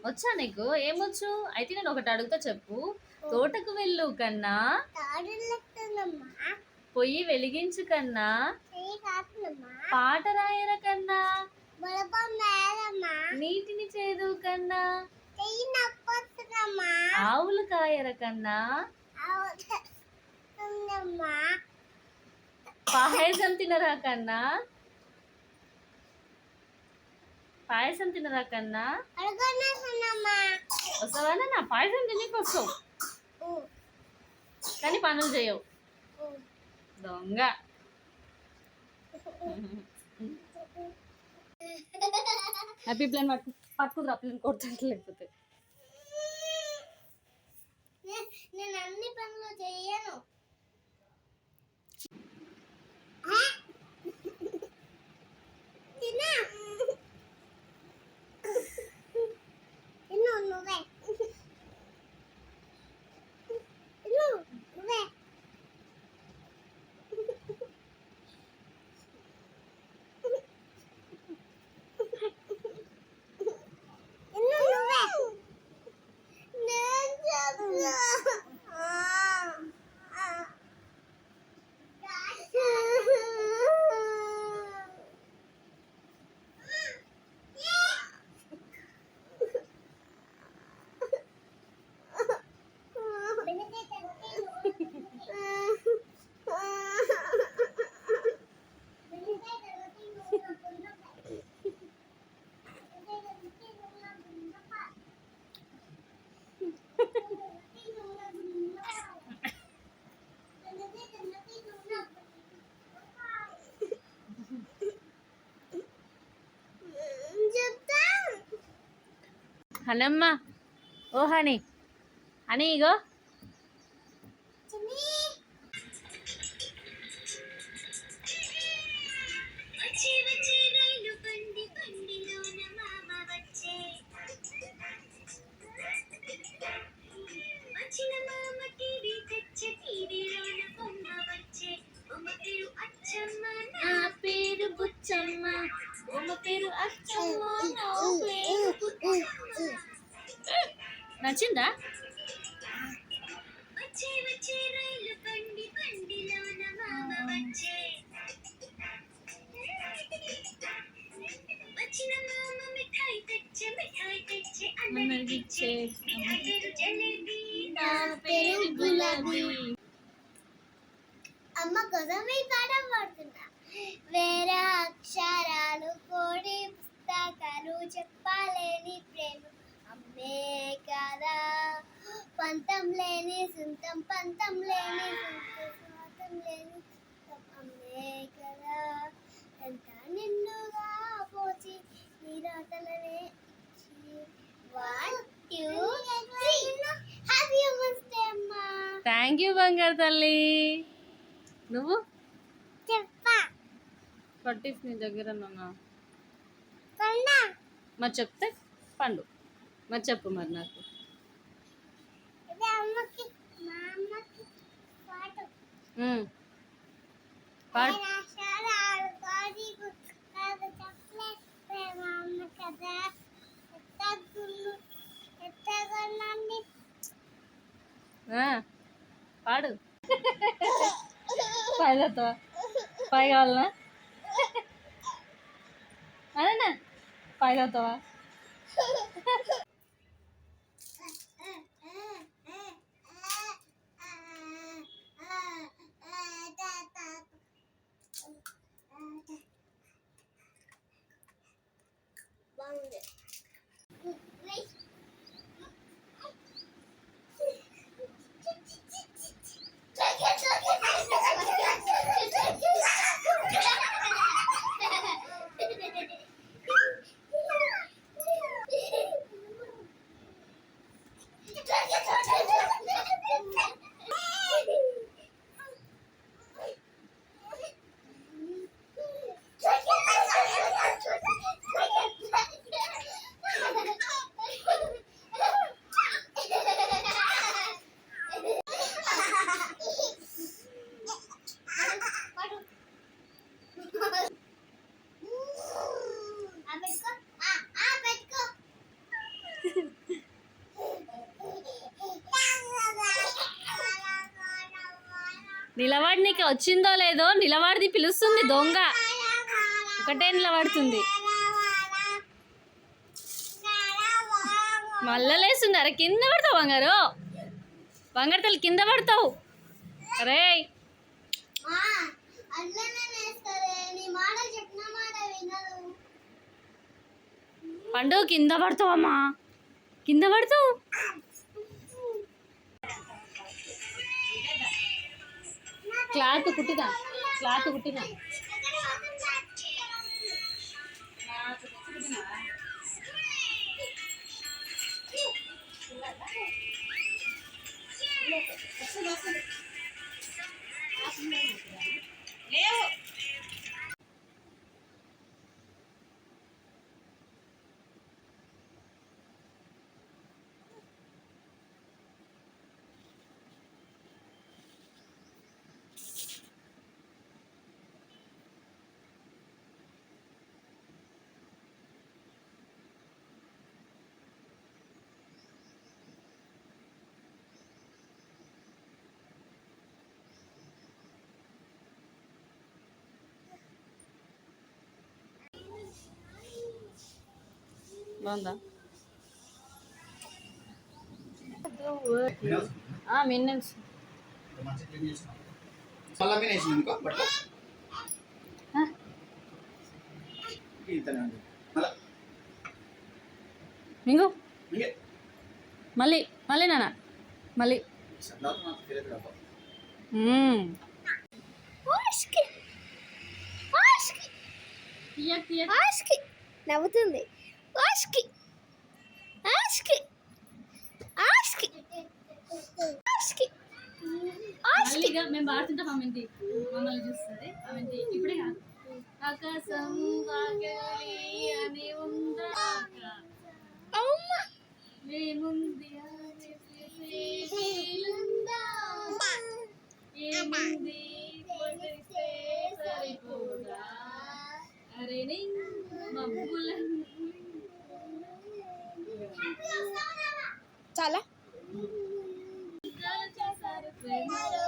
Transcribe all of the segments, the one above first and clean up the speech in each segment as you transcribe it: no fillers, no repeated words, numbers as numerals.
వచ్చా నీకు? ఏమొచ్చు? అయితే నేను ఒకటి అడుగుతా చెప్పు. తోటకు వెళ్ళు కన్నా, పొయ్యి వెలిగించు కన్నా, పాట రాయర కన్నా, నీటిని చేదు కన్నా, ఆవులు కాయర కన్నా, పాయసం తినరా కన్నా, పాయసం తినరా కన్నా. వస్తావా? నా పాయసం తినకి వస్తావు కానీ పనులు చేయవు. దొంగ. హ్యాపీ ప్లాన్ పట్టుకురా, ప్లాన్ కొడుతుంటే లేకపోతే. నేను అన్ని పనులు చేయను. నువ్వే హనమ్మ, ఓ హనీ, హనీ ఇగో. నా పేరు బుచ్చమ్మ, బొమ్మ పేరు అచ్చమ్మ, నా పేరు బుచ్చమ్మ. నచ్చిందా? అమ్మ కోసం ఈ పాట పాడుతున్నా. వేరే అక్షరాలు కోడి పుస్తకాలు చెప్పలేని ప్రేమ అమ్మే కదా, పంతం లేని సొంతం, పంతం లేని స్వాతం లేని అమ్మే కదా, ఎంత నిన్నుగా పోచి నీరాటలనే ఇచ్చి. 1 2 3 హ్యాపీ ఉమెన్స్ డే అమ్మా. థ్యాంక్ యూ బంగారు తల్లి. నువ్వు చెప్పా పట్టిస్ నీ దగ్గర ఉన్నా పండా మరి చెప్తే పండు. మరి చెప్పు మరి నాకు. ఇది అమ్మకి, మా అమ్మకి పాట పాడు. పాడు. పాయ్ తాగుతావా? పాయ్ కావాలనా? అదేనా పాయ్ తాగుతావా? నిలబడి నీకు వచ్చిందో లేదో నిలబడిది పిలుస్తుంది దొంగ. ఒకటే నిలబడుతుంది. మళ్ళా లేస్తుంది. అరే కింద పడతావు బంగారు. బంగారు తల్లి కింద పడతావు. అరే పండు కింద పడతావమ్మా. కింద పడతావు. క్లాత్ కుట్టినా. బాగుందా? మిన్నెల్స్ మింగు. మళ్ళీ నాన్న మళ్ళీ. నవ్వుతుంది. మేము బాడుతుంటాం. మమ్మల్ని చూస్తుంది. ఇప్పుడే కాదు. ఆకాశం అని ఉందా ఏముంది ఏముంది సరిపోదా. అరే మబ్బుల చాలా చేశారు ప్రేమలో.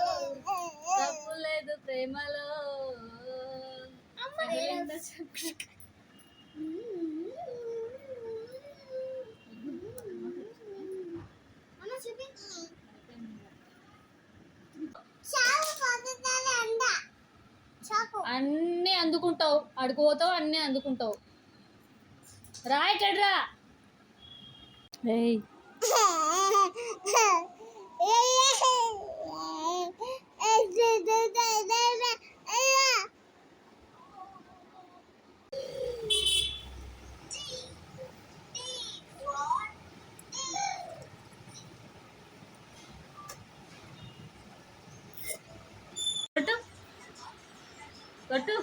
తప్పు లేదు ప్రేమలో. అన్నీ అందుకుంటావు. అడుగుపోతావు అన్నీ అందుకుంటావు. రా ఇక్కడ్రా. ఏయ్ కొట్టు.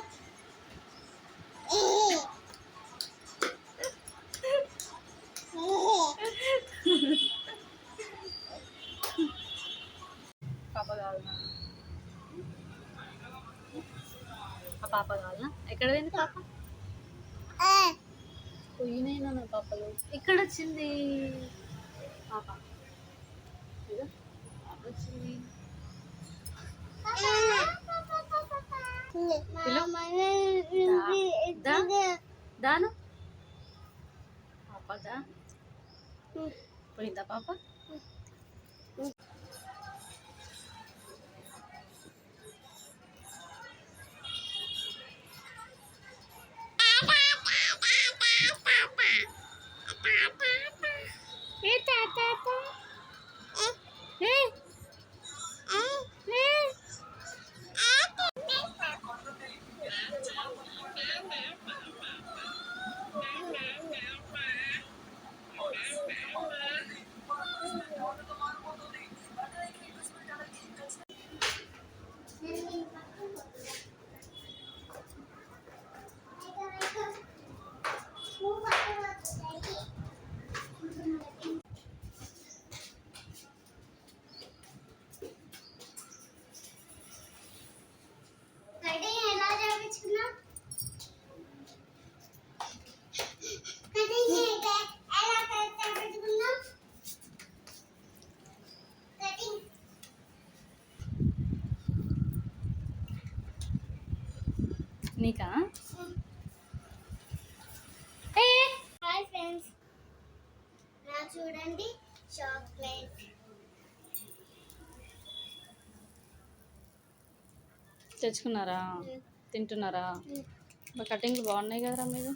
పాప కావాలన్నా? ఆ పాప కావాలన్నా? ఎక్కడ పోయింది పాప? పోయినైనా నా పాపలు. ఇక్కడ వచ్చింది పాప. పాప వచ్చింది. దాను పాప దా. పోయిందా పాప? నీకా ఏ హాయ్ ఫ్రెండ్స్, నా చూడండి చాక్లెట్. తెచ్చుకున్నారా? తింటున్నారా? కటింగ్లు బాగున్నాయి కదరా మీరు.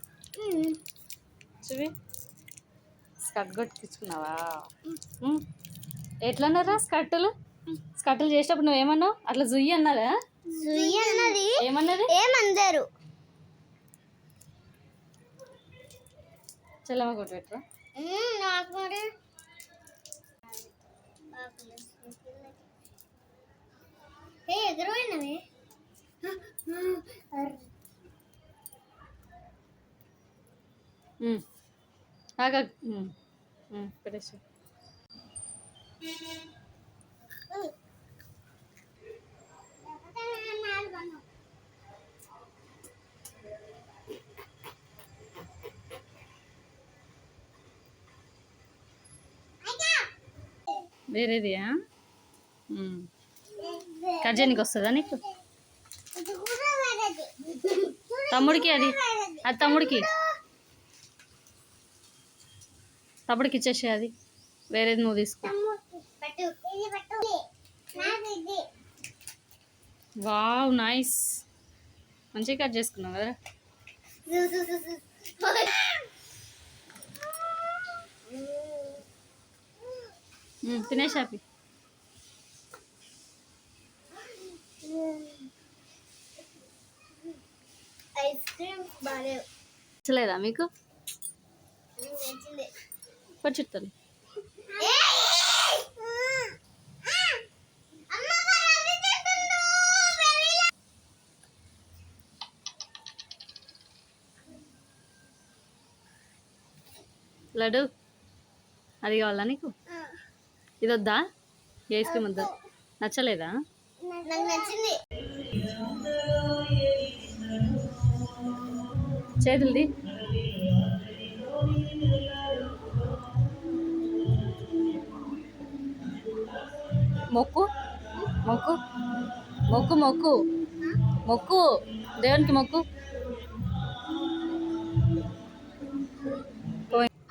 చూవి స్కర్ట్ కొట్టించుకున్నావా? ఎట్లన్నారా స్కర్టులు? స్కర్టులు చేసేటప్పుడు నువ్వేమన్నావు? అట్లా జుయ్యి అన్నదా? అన్నది ఏమన్నది? ఏమందరు చెల్లమ్మ కొట్టు పెట్టరా. నాకు మరి ఎదురుపోయినవి ఆగా పెట్టేసి వేరేదియా? కట్ చేయడానికి వస్తుందా నీకు? తమ్ముడికి అది అది తమ్ముడికి ఇచ్చేసే. అది వేరేది నువ్వు తీసుకో. వావ్ నైస్, మంచిగా కట్ చేసుకున్నావు కదా. తినేసి హ్యాపీ. ఐస్ క్రీమ్ బాగా నచ్చలేదా మీకు? పచ్చిత్తలు లడ్డు అది కావాలా నీకు? ఇది వద్దా? ఐస్ క్రీమ్ వద్దా? నచ్చలేదా? నాకు నచ్చింది. చేతులది మొక్కు మొక్కు మొక్కు మొక్కు మొక్కు దేవునికి మొక్కు.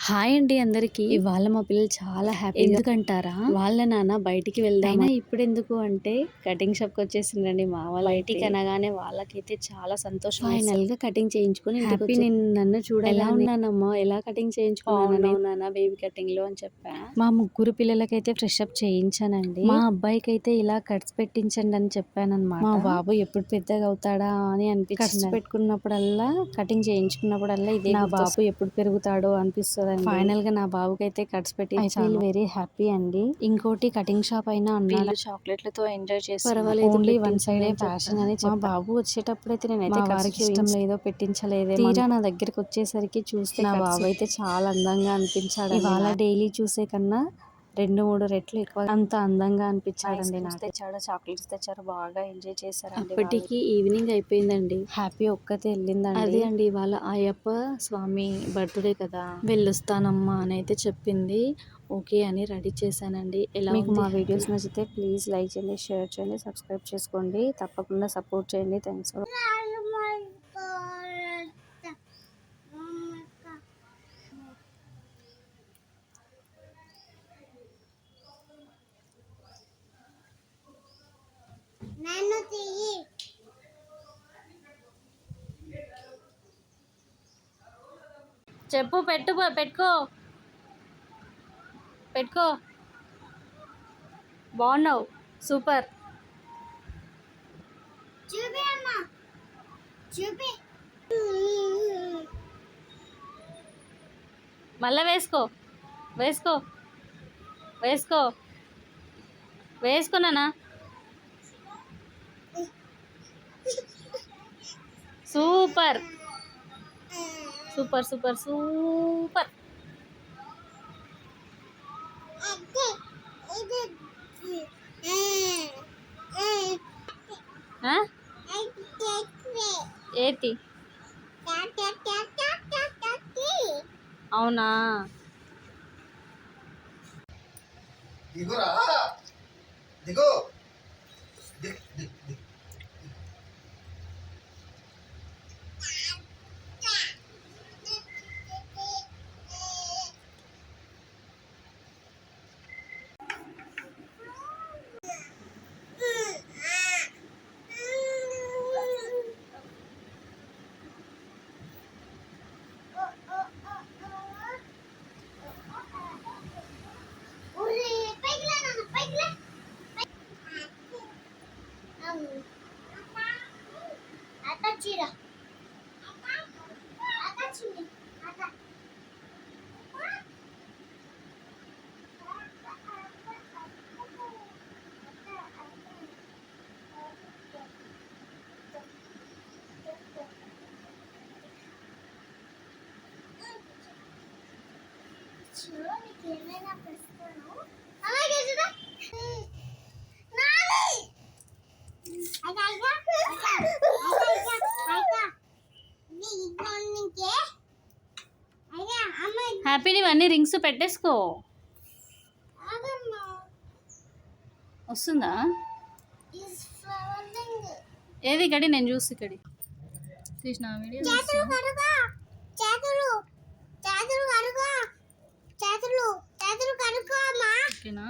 హాయ్ అండి అందరికి. ఇవాళ మా పిల్లలు చాలా హ్యాపీ. ఎందుకంటారా? వాళ్ళ నాన్న బయటికి వెళ్దాం. ఇప్పుడు ఎందుకు అంటే కటింగ్ షాప్ కి వచ్చేసిందండి మా వాళ్ళు. బయటికి అనగానే వాళ్ళకైతే చాలా సంతోషం. ఫైనల్ గా కటింగ్ చేయించుకుని హ్యాపీ. నన్ను చూడాలి. ఎలా ఉన్నానమ్మా, ఎలా కటింగ్ చేయించుకున్నాను బేబీ కటింగ్ లో అని చెప్పా. మా ముగ్గురు పిల్లలకైతే ఫ్రెష్ అప్ చేయించానండి. మా అబ్బాయికి అయితే ఇలా కట్స్ పెట్టించండి అని చెప్పానన్నమాట. మా బాబు ఎప్పుడు పెద్దగా అవుతాడా అని అనిపించింది. కట్స్ పెట్టుకున్నప్పుడల్లా కటింగ్ చేయించుకున్నప్పుడల్లా ఇదే నా బాబు ఎప్పుడు పెరుగుతాడో అనిపిస్తుంది. ఫైనల్ గా నా బాబుకి అయితే కట్స్ పెట్టి ఐ ఫీల్ వెరీ హ్యాపీ అండి. ఇంకోటి కటింగ్ షాప్ అయినా అన్నాడు చాక్లెట్లతో ఎంజాయ్ చేసి పర్వాలేదు, ఓన్లీ వన్ సైడ్ ఫ్యాషన్ అని. మా బాబు వచ్చేటప్పుడు అయితే నేనైతే వారికి ఇష్టం లేదో పెట్టించలేదే. తీరా నా దగ్గరికి వచ్చేసరికి చూస్తే నా బాబు అయితే చాలా అందంగా అనిపించాడు. ఇవాళ డైలీ చూసే కన్నా 2-3 రెట్లు ఎక్కువ అంత అందంగా అనిపించాడండి. నాకు తెచ్చాడు, చాక్లెట్స్ తెచ్చారు, బాగా ఎంజాయ్ చేశారు. అప్పటికి ఈవినింగ్ అయిపోయిందండి. హ్యాపీ ఒక్కతే వెళ్ళిందండి. అదే అండి ఇవాళ అయ్యప్ప స్వామి బర్త్డే కదా, వెళ్ళొస్తానమ్మా అని అయితే చెప్పింది. ఓకే అని రెడీ చేశానండి. ఎలా మీకు మా వీడియోస్ నచ్చితే ప్లీజ్ లైక్ చేయండి, షేర్ చేయండి, సబ్స్క్రైబ్ చేసుకోండి. తప్పకుండా సపోర్ట్ చేయండి. థ్యాంక్స్ ఫర్ నన్ను తీయి. చెప్పు. పెట్టుకో బాగున్నావు, సూపర్. చూపి అమ్మా, చూపి. మళ్ళా వేసుకోనానా. Super super super super. ఏతి అవునా? దిగురా, దిగు, దిగు, దిగు, దిగు. చూడు నీకు ఏమైనా ప్రశ్నలు అలాగే చూడు నాది హ్యాపీ ఇవన్నీ రింగ్స్ పెట్టేసుకో. వస్తుందా ఏది ఇక్కడి నేను చూసి ఇక్కడి తీసిన వీడియో ఓకేనా.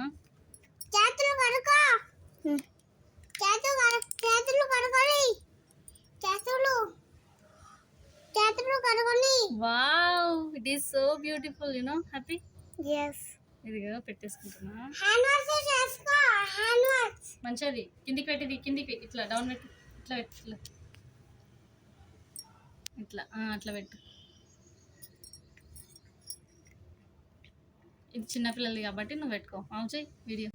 Wow it is so beautiful you know happy. ఇదిగో పెట్టేసుకుంటున్నా. మంచిది కిందికి పెట్టిది కిందికి ఇట్లా డౌన్ పెట్టు ఇట్లా పెట్టు ఇట్లా ఇట్లా అట్లా పెట్టు. ఇది చిన్నపిల్లలు కాబట్టి నువ్వు పెట్టుకో. అవును చెయ్యి వీడియో.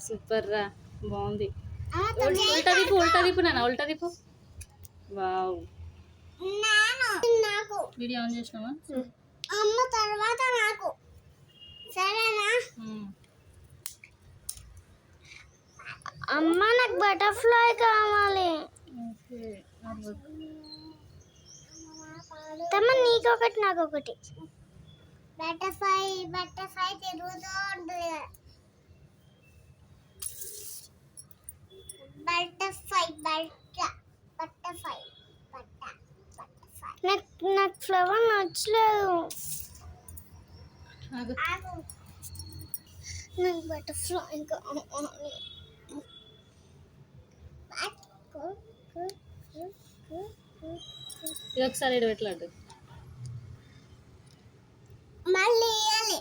సూపర్ రా బాగుంది. ఉల్టా దిప్పు నాన్న ఉల్టా దిప్పు. వావ్ వీడియో ఆన్ చేసినావా? అమ్మ తర్వాత నాకు సరేనా? అమ్మ నాకు బటర్ఫ్లై కావాలి. తమ్మ నీకు ఒకటి నాకు ఒకటి. బటర్ఫ్లై తిరుగుతూ ఉంటుంది. నాకు ఫ్లవర్ నచ్చలేదు. నాకు బటర్ఫ్లై కావాలి. ఇది ఒకసారి ఇటు పెట్టలాడు మళ్ళీ ఇవ్వాలి.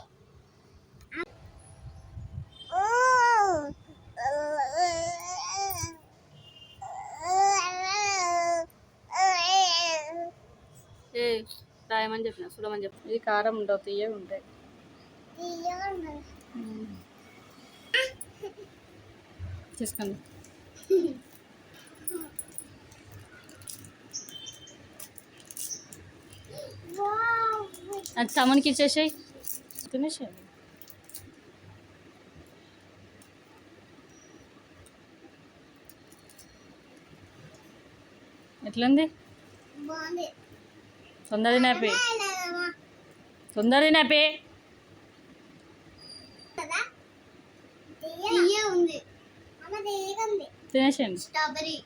రాయమని చెప్పిన చూడమని చెప్పిన. ఇది కారం ఉండవు తీయగా ఉంటాయి. తీసుకోండి. అది తమనికి ఇచ్చేసాయి తినేసాయి. ఎట్లుంది? తొందర నాపి తినేసేయండి. స్ట్రాబెరీ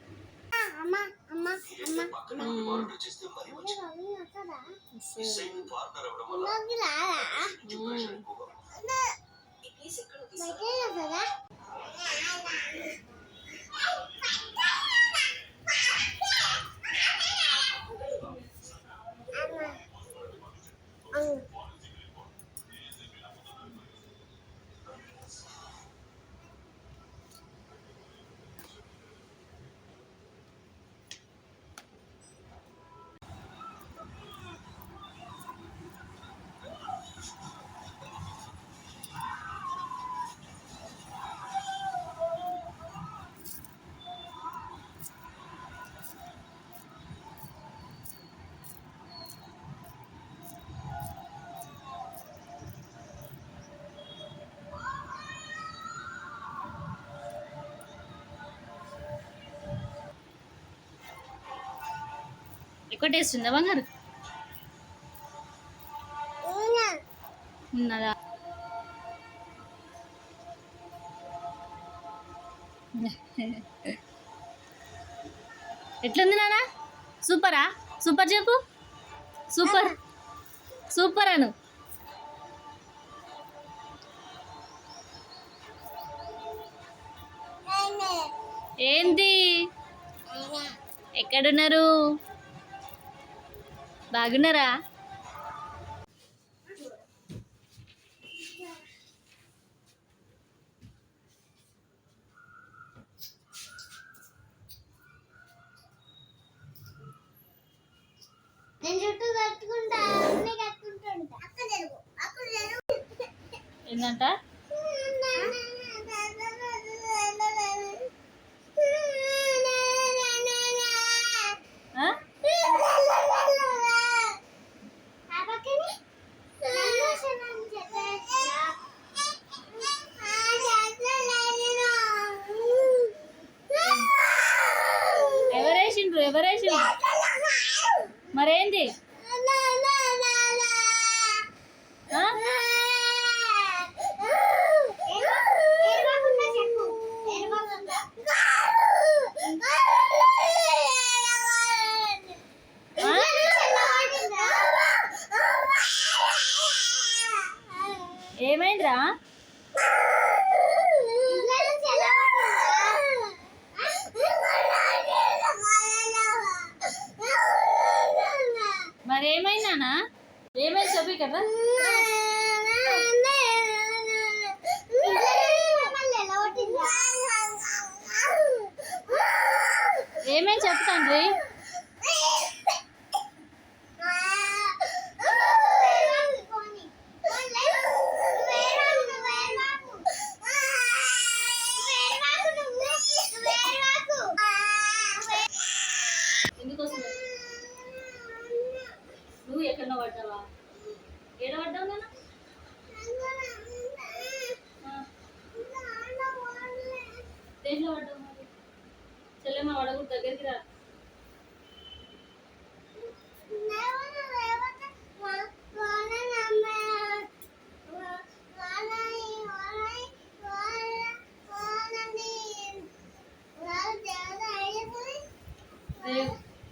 ఎక్కువ టేస్ట్ ఉందా బంగారు? ఉన్నదా? ఎట్లుంది నాన్న? సూపరా? సూపర్ చెప్పు. సూపర్ అను. ఏంటి ఎక్కడున్నారు? బాగున్నారా? నేను చుట్టూ కట్టుకుంటా అన్నీ కట్టుకుంటుంటా. అక్క జరుగు ఏంటంట? ఏంది ఆ? ఆ? ఏమైందిరా మరి ఏమైందానా ఏమైంది చెప్పి కదా ఏమైంది చెప్తాండ్రి ఎందుకు వస్తుంది నువ్వు ఎక్కడో పడ్డావా ఏడ పడ్డావు నాన్న దేంట్లో పడ్డావు మరి చెల్లెమ్మ పడకూడదు దగ్గరికి రా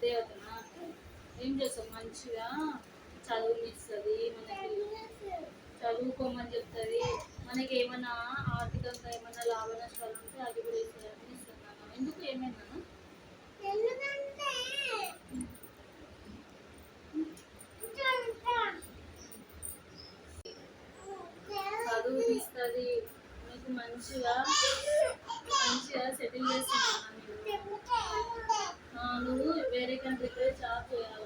దేవతనా ఏం చేస్తావు మంచిగా చదువునిస్తుంది మనకి చదువుకోమని చెప్తుంది మనకి ఏమైనా ఆర్థికంగా ఏమైనా లాభ నష్టాలు ఉంటే అది కూడా ఇస్తున్నాను ఎందుకు ఏమైనా చదువు ఇస్తుంది నీకు మంచిగా సెటిల్ చేస్తున్నాను నువ్వు వేరే కంట్రీకి జాబ్ చేయాలి